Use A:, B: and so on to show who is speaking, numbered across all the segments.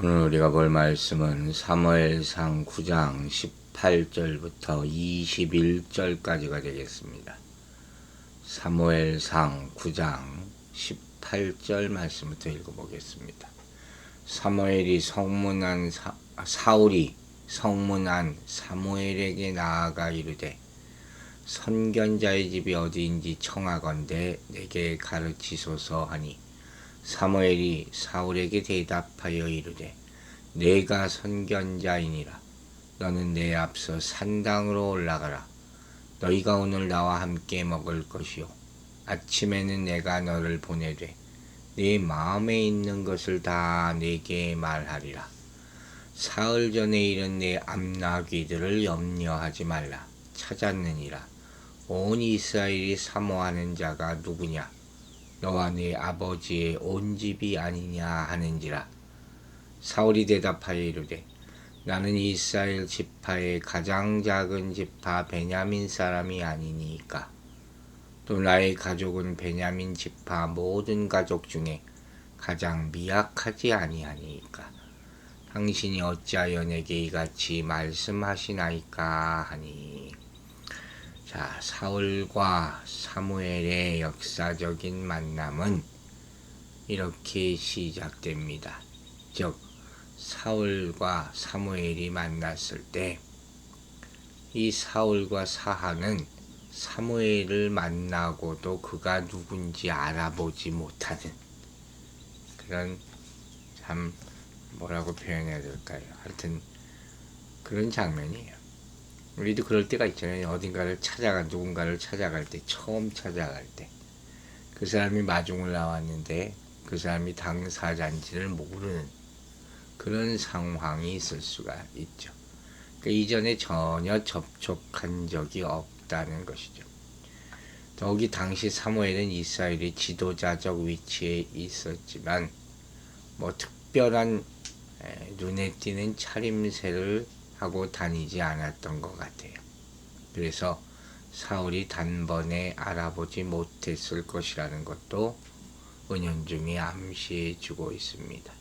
A: 오늘 우리가 볼 말씀은 사무엘상 9장 18절부터 21절까지가 되겠습니다. 사무엘상 9장 18절 말씀부터 읽어보겠습니다. 사울이 성문한 사무엘에게 나아가 이르되 선견자의 집이 어디인지 청하건대 내게 가르치소서 하니 사무엘이 사울에게 대답하여 이르되 내가 선견자이니라. 너는 내 앞서 산당으로 올라가라. 너희가 오늘 나와 함께 먹을 것이요 아침에는 내가 너를 보내되 네 마음에 있는 것을 다 내게 말하리라. 사흘 전에 이른 내 암나귀들을 염려하지 말라. 찾았느니라. 온 이스라엘이 사모하는 자가 누구냐? 너와 네 아버지의 온 집이 아니냐 하는지라. 사울이 대답하여 이르되 나는 이스라엘 지파의 가장 작은 지파 베냐민 사람이 아니니까. 또 나의 가족은 베냐민 지파 모든 가족 중에 가장 미약하지 아니하니까. 당신이 어찌하여 내게 이같이 말씀하시나이까 하니. 자, 사울과 사무엘의 역사적인 만남은 이렇게 시작됩니다. 즉, 사울과 사무엘이 만났을 때 이 사울과 사하는 사무엘을 만나고도 그가 누군지 알아보지 못하는 그런, 참 뭐라고 표현해야 될까요? 하여튼 그런 장면이에요. 우리도 그럴 때가 있잖아요. 어딘가를 누군가를 찾아갈 때, 처음 찾아갈 때, 그 사람이 마중을 나왔는데 그 사람이 당사자인지를 모르는 그런 상황이 있을 수가 있죠. 그러니까 이전에 전혀 접촉한 적이 없다는 것이죠. 더욱이 당시 사무엘은 이스라엘의 지도자적 위치에 있었지만 뭐 특별한 눈에 띄는 차림새를 하고 다니지 않았던 것 같아요. 그래서 사울이 단번에 알아보지 못했을 것이라는 것도 은연중에 암시해 주고 있습니다.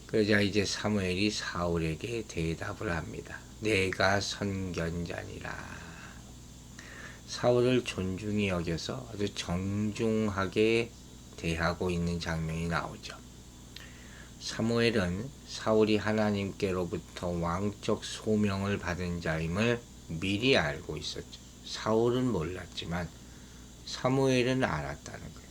A: 그러자 이제 사무엘이 사울에게 대답을 합니다. 내가 선견자니라. 사울을 존중히 여겨서 아주 정중하게 대하고 있는 장면이 나오죠. 사무엘은 사울이 하나님께로부터 왕적 소명을 받은 자임을 미리 알고 있었죠. 사울은 몰랐지만 사무엘은 알았다는 거예요.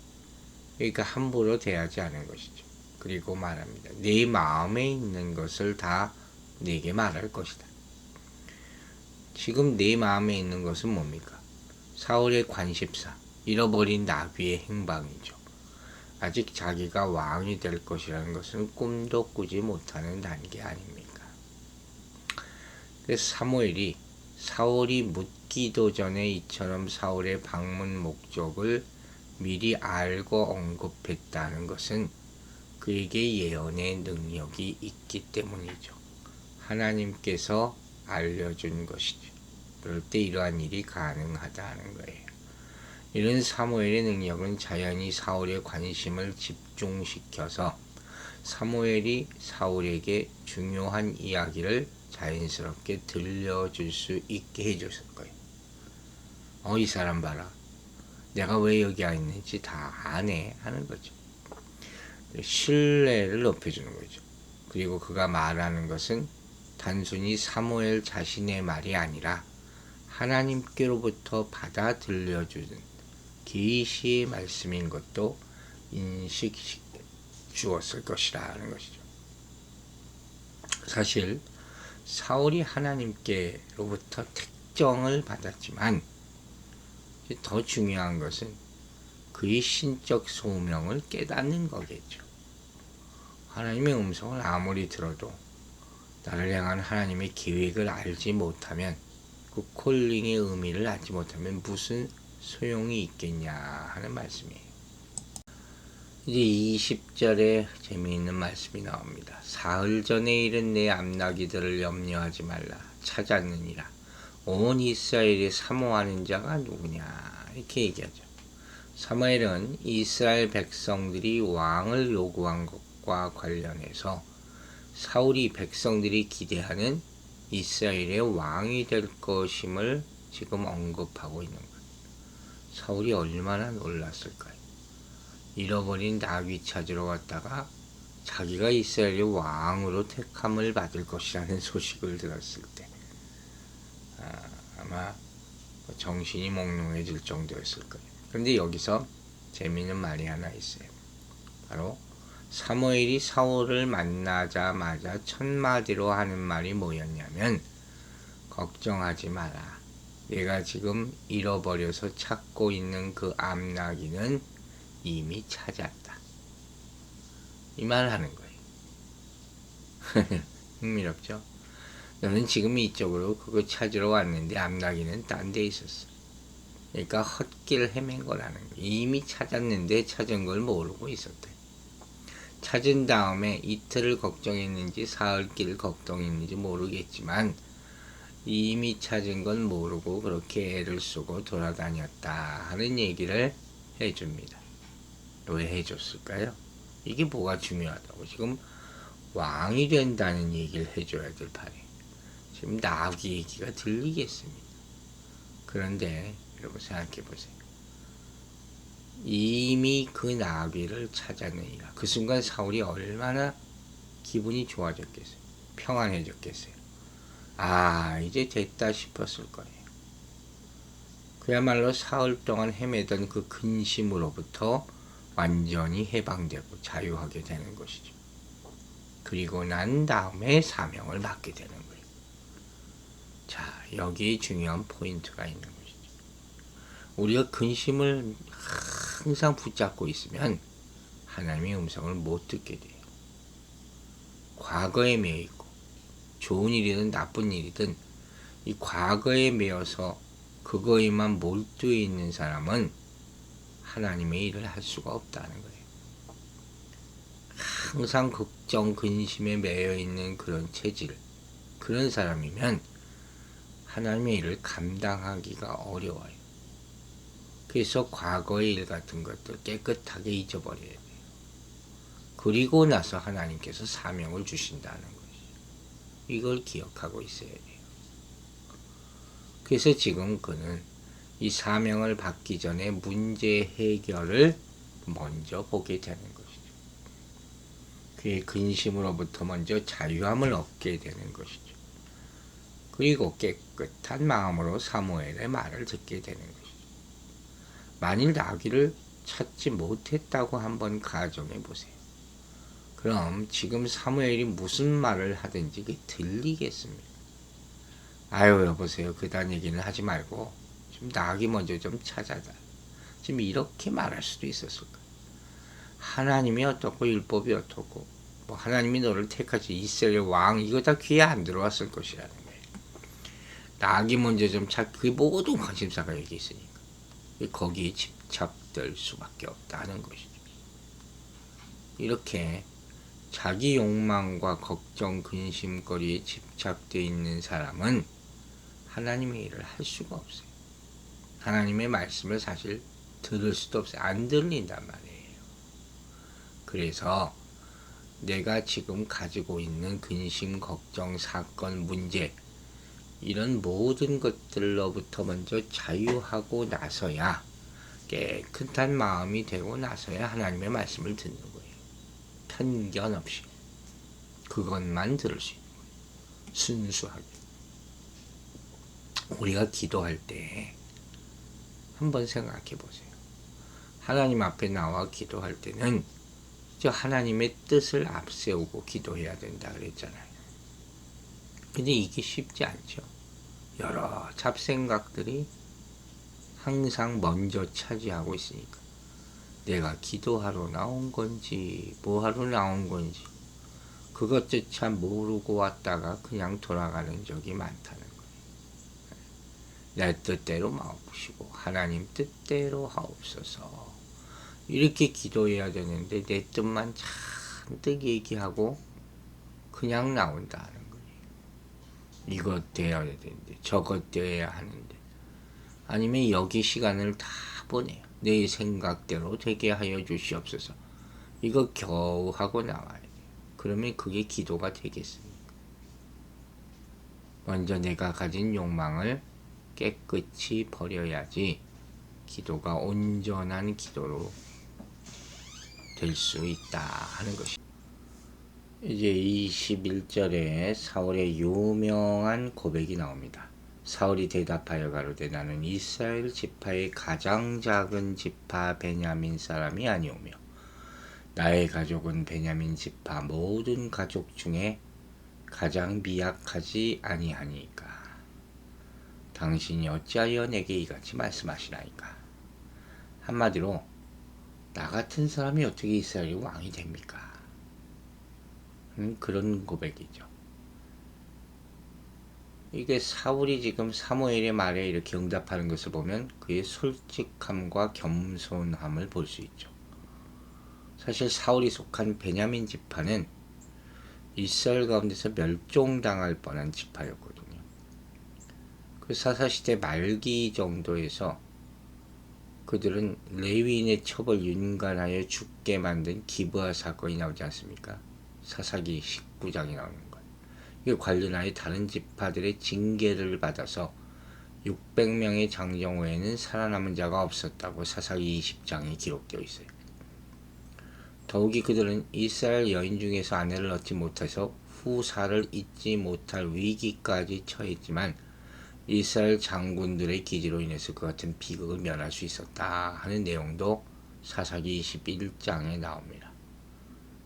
A: 그러니까 함부로 대하지 않은 것이죠. 그리고 말합니다. 네 마음에 있는 것을 다 네게 말할 것이다. 지금 네 마음에 있는 것은 뭡니까? 사울의 관심사, 잃어버린 나귀의 행방이죠. 아직 자기가 왕이 될 것이라는 것은 꿈도 꾸지 못하는 단계 아닙니까? 그래서 사울이 묻기도 전에 이처럼 사울의 방문 목적을 미리 알고 언급했다는 것은 그에게 예언의 능력이 있기 때문이죠. 하나님께서 알려준 것이죠. 그럴 때 이러한 일이 가능하다는 거예요. 이런 사무엘의 능력은 자연히 사울의 관심을 집중시켜서 사무엘이 사울에게 중요한 이야기를 자연스럽게 들려줄 수 있게 해줬을 거예요. 이 사람 봐라. 내가 왜 여기 와 있는지 다 아네 하는 거죠. 신뢰를 높여주는 거죠. 그리고 그가 말하는 것은 단순히 사무엘 자신의 말이 아니라 하나님께로부터 받아 들려주는 계시의 말씀인 것도 인식시켜 주었을 것이라는 것이죠. 사실 사울이 하나님께로부터 특정을 받았지만 더 중요한 것은 그의 신적 소명을 깨닫는 거겠죠. 하나님의 음성을 아무리 들어도 나를 향한 하나님의 계획을 알지 못하면, 그 콜링의 의미를 알지 못하면 무슨 소용이 있겠냐 하는 말씀이에요. 이제 20절에 재미있는 말씀이 나옵니다. 사흘 전에 이른 내 암나귀들을 염려하지 말라. 찾았느니라. 온 이스라엘이 사모하는 자가 누구냐 이렇게 얘기하죠. 사무엘은 이스라엘 백성들이 왕을 요구한 것과 관련해서 사울이 백성들이 기대하는 이스라엘의 왕이 될 것임을 지금 언급하고 있는 거예요. 사울이 얼마나 놀랐을까요? 잃어버린 나귀 찾으러 왔다가 자기가 이스라엘의 왕으로 택함을 받을 것이라는 소식을 들었을 때 아마 정신이 몽롱해질 정도였을 거예요. 그런데 여기서 재미있는 말이 하나 있어요. 바로 사무엘이 사울을 만나자마자 첫 마디로 하는 말이 뭐였냐면, 걱정하지 마라. 내가 지금 잃어버려서 찾고 있는 그 암나귀는 이미 찾았다. 이 말을 하는 거예요. 흥미롭죠? 너는 지금 이쪽으로 그거 찾으러 왔는데 암나귀는 딴 데 있었어. 그러니까 헛길 헤맨 거라는 거예요. 이미 찾았는데 찾은 걸 모르고 있었대. 찾은 다음에 이틀을 걱정했는지 사흘길 걱정했는지 모르겠지만 이미 찾은 건 모르고 그렇게 애를 쓰고 돌아다녔다 하는 얘기를 해줍니다. 왜 해줬을까요? 이게 뭐가 중요하다고? 지금 왕이 된다는 얘기를 해줘야 될 판에 지금 나귀 얘기가 들리겠습니다. 그런데 여러분 생각해 보세요. 이미 그 나귀를 찾았느니라. 그 순간 사울이 얼마나 기분이 좋아졌겠어요. 평안해졌겠어요. 아, 이제 됐다 싶었을 거예요. 그야말로 사흘 동안 헤매던 그 근심으로부터 완전히 해방되고 자유하게 되는 것이죠. 그리고 난 다음에 사명을 맡게 되는 거예요. 자, 여기 중요한 포인트가 있는 것이죠. 우리가 근심을 항상 붙잡고 있으면 하나님의 음성을 못 듣게 돼요. 과거에 매여 있고 좋은 일이든 나쁜 일이든 이 과거에 매여서 그거에만 몰두해 있는 사람은 하나님의 일을 할 수가 없다는 거예요. 항상 걱정, 근심에 매여 있는 그런 체질, 그런 사람이면 하나님의 일을 감당하기가 어려워요. 그래서 과거의 일 같은 것도 깨끗하게 잊어버려야 돼요. 그리고 나서 하나님께서 사명을 주신다는 것이죠. 이걸 기억하고 있어야 돼요. 그래서 지금 그는 이 사명을 받기 전에 문제 해결을 먼저 보게 되는 것이죠. 그의 근심으로부터 먼저 자유함을 얻게 되는 것이죠. 그리고 깨끗한 마음으로 사무엘의 말을 듣게 되는 것이죠. 만일 나귀를 찾지 못했다고 한번 가정해 보세요. 그럼 지금 사무엘이 무슨 말을 하든지 그게 들리겠습니다. 아유, 여보세요. 그딴 얘기는 하지 말고 좀 나귀 먼저 좀 찾아다. 지금 이렇게 말할 수도 있었을 거예요. 하나님이 어떻고 율법이 어떻고 뭐 하나님이 너를 택하지 이스라엘 왕 이거 다 귀에 안 들어왔을 것이라는 거예요. 나귀 먼저 좀 그 모든 관심사가 여기 있으니까 거기에 집착될 수밖에 없다는 것이죠. 이렇게 자기 욕망과 걱정, 근심거리에 집착되어 있는 사람은 하나님의 일을 할 수가 없어요. 하나님의 말씀을 사실 들을 수도 없어요. 안 들린단 말이에요. 그래서 내가 지금 가지고 있는 근심, 걱정, 사건, 문제 이런 모든 것들로부터 먼저 자유하고 나서야 깨끗한 마음이 되고 나서야 하나님의 말씀을 듣는 거예요. 편견 없이 그것만 들을 수 있는 거예요. 순수하게. 우리가 기도할 때 한번 생각해 보세요. 하나님 앞에 나와 기도할 때는 저 하나님의 뜻을 앞세우고 기도해야 된다 그랬잖아요. 근데 이게 쉽지 않죠. 여러 잡생각들이 항상 먼저 차지하고 있으니까 내가 기도하러 나온 건지 뭐하러 나온 건지 그것조차 모르고 왔다가 그냥 돌아가는 적이 많다는 거예요. 내 뜻대로 마옵시고 하나님 뜻대로 하옵소서. 이렇게 기도해야 되는데 내 뜻만 잔뜩 얘기하고 그냥 나온다는 거예요. 이것 되어야 되는데 저것 되어야 하는데 아니면 여기 시간을 다 보내요. 내 생각대로 되게 하여 주시옵소서. 이거 겨우 하고 나와야 돼요. 그러면 그게 기도가 되겠습니까? 먼저 내가 가진 욕망을 깨끗이 버려야지 기도가 온전한 기도로 될 수 있다 하는 것이. 이제 21절에 사울의 유명한 고백이 나옵니다. 사울이 대답하여 가로되 나는 이스라엘 지파의 가장 작은 지파 베냐민 사람이 아니오며 나의 가족은 베냐민 지파 모든 가족 중에 가장 미약하지 아니하니까 당신이 어찌하여 내게 이같이 말씀하시나이까. 한마디로 나 같은 사람이 어떻게 이스라엘의 왕이 됩니까? 그런 고백이죠. 이게 사울이 지금 사무엘의 말에 이렇게 응답하는 것을 보면 그의 솔직함과 겸손함을 볼 수 있죠. 사실 사울이 속한 베냐민 지파는 이스라엘 가운데서 멸종당할 뻔한 지파였거든요. 그 사사시대 말기 정도에서 그들은 레위인의 처벌 윤관하여 죽게 만든 기브아 사건이 나오지 않습니까? 사사기 19장이 나오는 거예요. 이게 관련하여 다른 지파들의 징계를 받아서 600명의 장정 외에는 살아남은 자가 없었다고 사사기 20장에 기록되어 있어요. 더욱이 그들은 이스라엘 여인 중에서 아내를 얻지 못해서 후사를 잊지 못할 위기까지 처했지만 이스라엘 장군들의 기지로 인해서 그 같은 비극을 면할 수 있었다 하는 내용도 사사기 21장에 나옵니다.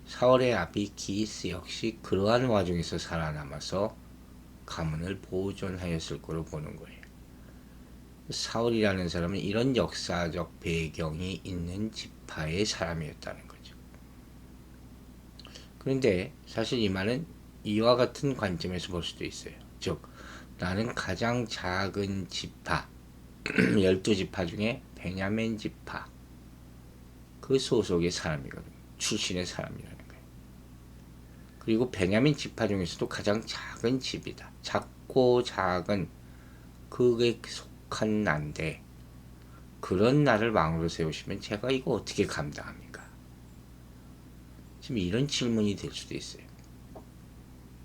A: 사울의 아비 기스 역시 그러한 와중에서 살아남아서 가문을 보존하였을 거로 보는 거예요. 사울이라는 사람은 이런 역사적 배경이 있는 지파의 사람이었다는 거죠. 그런데 사실 이 말은 이와 같은 관점에서 볼 수도 있어요. 즉 나는 가장 작은 지파 12지파 중에 베냐민 지파 그 소속의 사람이거든요. 출신의 사람이라는 거예요. 그리고 베냐민 지파 중에서도 가장 작은 집이다. 작고 작은 그게 속한 난데 그런 나를 왕으로 세우시면 제가 이거 어떻게 감당합니까? 지금 이런 질문이 될 수도 있어요.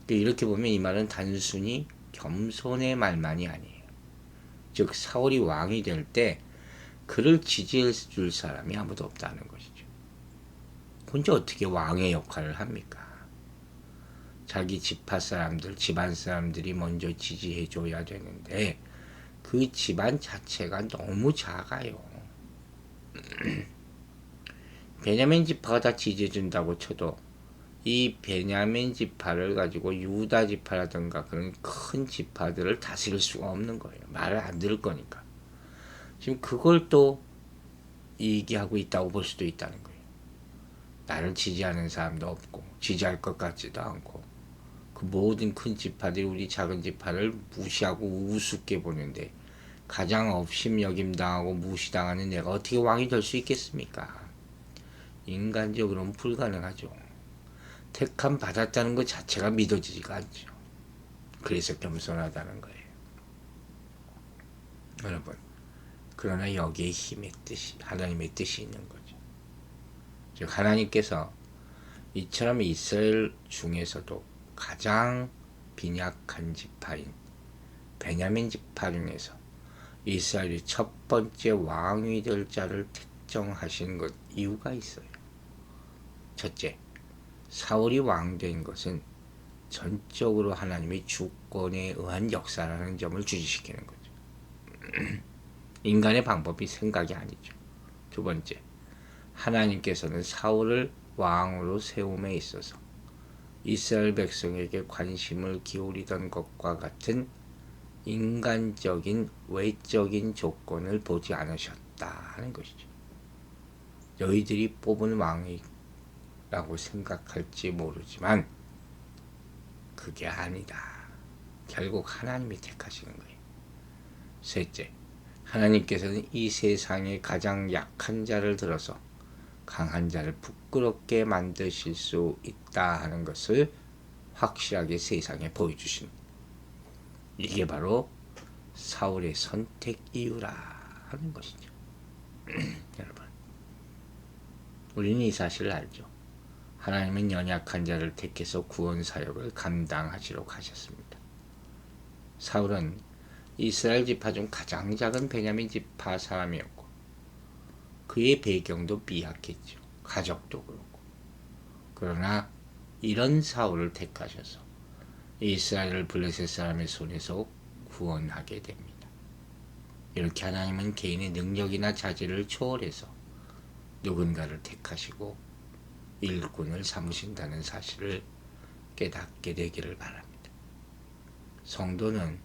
A: 이렇게 보면 이 말은 단순히 겸손의 말만이 아니에요. 즉 사울이 왕이 될 때 그를 지지해 줄 사람이 아무도 없다는 것이죠. 혼자 어떻게 왕의 역할을 합니까? 자기 지파 사람들, 집안 사람들이 먼저 지지해 줘야 되는데 그 집안 자체가 너무 작아요. 베냐민 지파가 다 지지해 준다고 쳐도 이 베냐민 지파를 가지고 유다 지파라든가 그런 큰 지파들을 다스릴 수가 없는 거예요. 말을 안 들을 거니까. 지금 그걸 또 얘기하고 있다고 볼 수도 있다는 거예요. 나를 지지하는 사람도 없고 지지할 것 같지도 않고 그 모든 큰 지파들이 우리 작은 지파를 무시하고 우습게 보는데 가장 업심여김당하고 무시당하는 내가 어떻게 왕이 될 수 있겠습니까? 인간적으로는 불가능하죠. 택함 받았다는 것 자체가 믿어지지가 않죠. 그래서 겸손하다는 거예요. 여러분, 그러나 여기에 힘의 뜻이, 하나님의 뜻이 있는 거죠. 즉 하나님께서 이처럼 이스라엘 중에서도 가장 빈약한 지파인 베냐민 지파 중에서 이스라엘의 첫 번째 왕이 될 자를 택정하신 것 이유가 있어요. 첫째, 사울이 왕된 것은 전적으로 하나님의 주권에 의한 역사라는 점을 주지시키는 거죠. 인간의 방법이 생각이 아니죠. 두 번째, 하나님께서는 사울을 왕으로 세움에 있어서 이스라엘 백성에게 관심을 기울이던 것과 같은 인간적인 외적인 조건을 보지 않으셨다 하는 것이죠. 너희들이 뽑은 왕이라고 생각할지 모르지만 그게 아니다. 결국 하나님이 택하시는 거예요. 셋째, 하나님께서는 이 세상의 가장 약한 자를 들어서 강한 자를 부끄럽게 만드실 수 있다 하는 것을 확실하게 세상에 보여주신, 이게 바로 사울의 선택 이유라 하는 것이죠. 여러분, 우리는 이 사실을 알죠. 하나님은 연약한 자를 택해서 구원 사역을 감당하시러 가셨습니다. 사울은 이스라엘 지파 중 가장 작은 베냐민 지파 사람이었고 그의 배경도 미약했죠. 가족도 그렇고. 그러나 이런 사울을 택하셔서 이스라엘을 블레셋 사람의 손에서 구원하게 됩니다. 이렇게 하나님은 개인의 능력이나 자질을 초월해서 누군가를 택하시고 일꾼을 삼으신다는 사실을 깨닫게 되기를 바랍니다. 성도는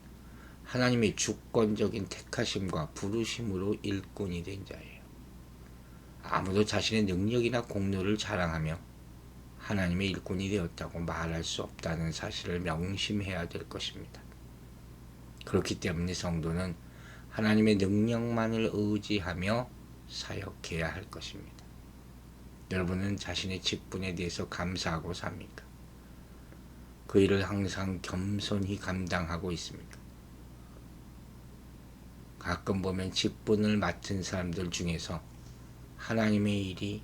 A: 하나님의 주권적인 택하심과 부르심으로 일꾼이 된 자예요. 아무도 자신의 능력이나 공로를 자랑하며 하나님의 일꾼이 되었다고 말할 수 없다는 사실을 명심해야 될 것입니다. 그렇기 때문에 성도는 하나님의 능력만을 의지하며 사역해야 할 것입니다. 여러분은 자신의 직분에 대해서 감사하고 삽니까? 그 일을 항상 겸손히 감당하고 있습니까? 가끔 보면 직분을 맡은 사람들 중에서 하나님의 일이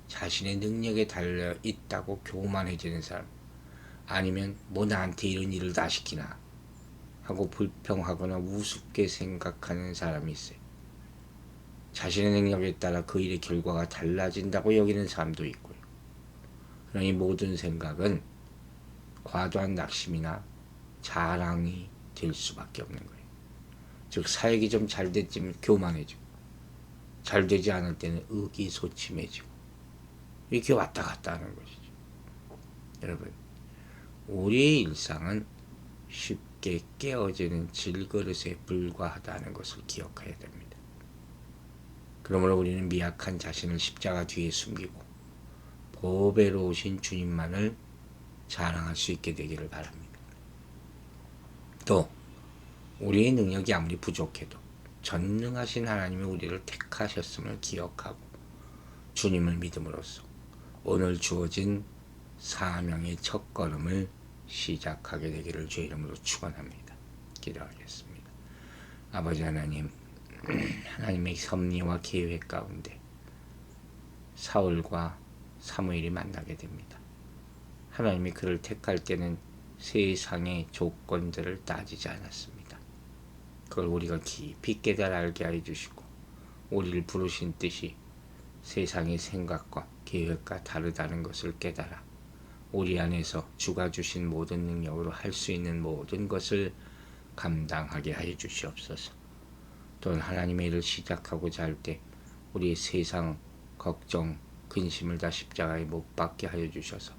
A: 자신의 능력에 달려 있다고 교만해지는 사람, 아니면 뭐 나한테 이런 일을 다 시키나 하고 불평하거나 우습게 생각하는 사람이 있어요. 자신의 능력에 따라 그 일의 결과가 달라진다고 여기는 사람도 있고요. 그러나 이 모든 생각은 과도한 낙심이나 자랑이 될 수밖에 없는 거예요. 즉 사역이 좀 잘 됐지만 교만해지고, 잘 되지 않을 때는 의기소침해지고, 이렇게 왔다 갔다 하는 것이죠. 여러분, 우리의 일상은 쉽게 깨어지는 질그릇에 불과하다는 것을 기억해야 됩니다. 그러므로 우리는 미약한 자신을 십자가 뒤에 숨기고 보배로우신 주님만을 자랑할 수 있게 되기를 바랍니다. 또 우리의 능력이 아무리 부족해도 전능하신 하나님이 우리를 택하셨음을 기억하고 주님을 믿음으로써 오늘 주어진 사명의 첫걸음을 시작하게 되기를 주의 이름으로 축원합니다. 기도하겠습니다. 아버지 하나님, 하나님의 섭리와 계획 가운데 사울과 사무엘이 만나게 됩니다. 하나님이 그를 택할 때는 세상의 조건들을 따지지 않았습니다. 그걸 우리가 깊이 깨달아 알게 해주시고 우리를 부르신 뜻이 세상의 생각과 계획과 다르다는 것을 깨달아 우리 안에서 주가 주신 모든 능력으로 할 수 있는 모든 것을 감당하게 하여 주시옵소서. 또한 하나님의 일을 시작하고자 할 때 우리의 세상 걱정, 근심을 다 십자가에 못 박게 하여 주셔서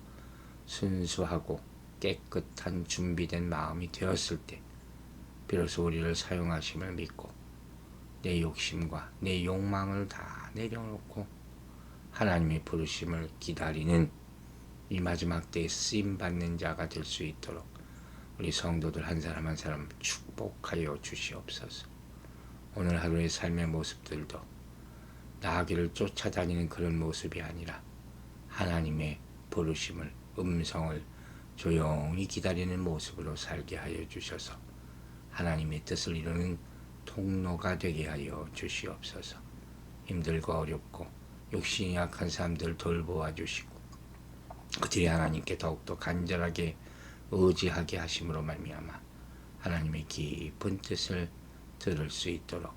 A: 순수하고 깨끗한 준비된 마음이 되었을 때 비로소 우리를 사용하심을 믿고 내 욕심과 내 욕망을 다 내려놓고 하나님의 부르심을 기다리는 이 마지막 때에 쓰임받는 자가 될 수 있도록 우리 성도들 한 사람 한 사람 축복하여 주시옵소서. 오늘 하루의 삶의 모습들도 나아기를 쫓아다니는 그런 모습이 아니라 하나님의 부르심을, 음성을 조용히 기다리는 모습으로 살게 하여 주셔서 하나님의 뜻을 이루는 통로가 되게 하여 주시옵소서. 힘들고 어렵고 욕심이 약한 사람들 돌보아 주시고 그들이 하나님께 더욱더 간절하게 의지하게 하심으로 말미암아 하나님의 깊은 뜻을 들을 수 있도록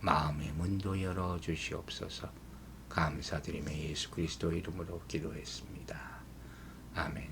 A: 마음의 문도 열어 주시옵소서. 감사드리며 예수 그리스도의 이름으로 기도했습니다. 아멘.